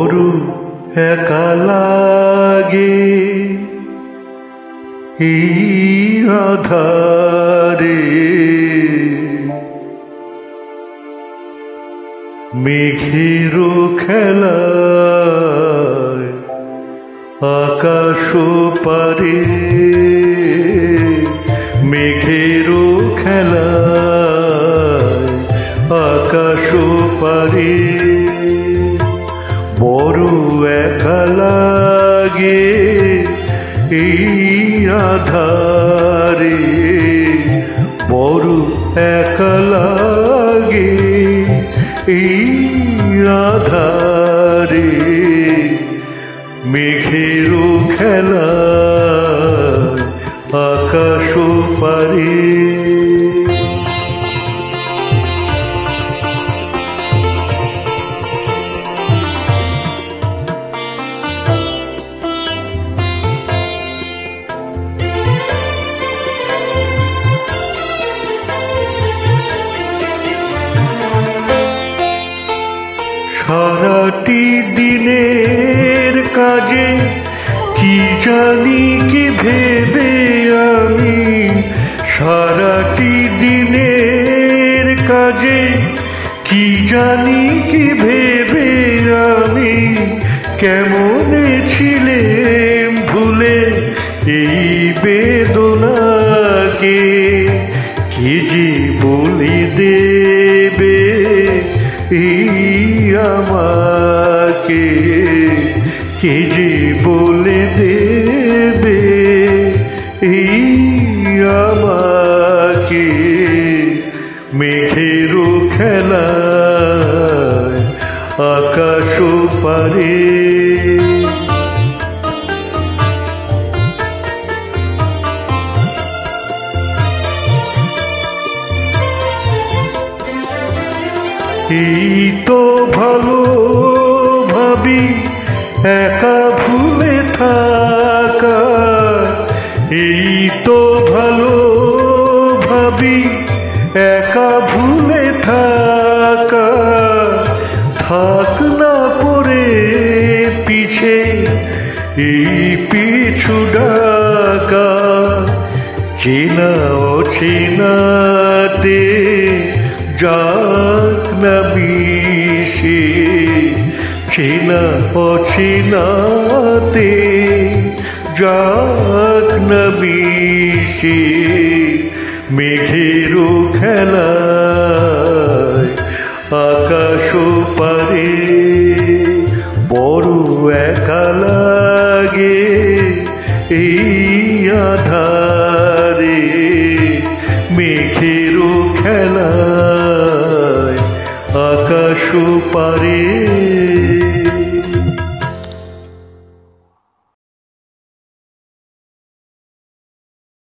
বড় একা লাগে এই আধারে, মেঘের খেলায় আকাশ পারে, মেঘের খেলায় আকাশ পারে, বড় একা লাগে এই আধারে, বড় একা লাগে এই আধারে, মেঘের খেলায় আকাশ পারে। সারাটি দিনের কাজে কি জানি কি ভেবে আমি, সারাটি দিনের কাজে কি জানি কি ভেবে আমি, কেমন ছিলেম ভুলে এই বেদনাকে, কি যে বলে দেবে এই আমাকে, কে যে বলে দেবে এই আমাকে, মেঘের খেলায় আকাশ পারে। এই তো ভালো ভাবি একা ভুলে থাকা, এই তো ভালো ভাবি একা ভুলে থাকা, থাক না পড়ে পিছে এই পিছু ডাকা, চেনা অচেনাতে যাক না মিশে, চেনা অচেনাতে যাক না মিশে, মেঘের খেলায় আকাশ পারে, বড় একা লাগে এই আধারে, মেঘের খেলায় আকাশ পারে।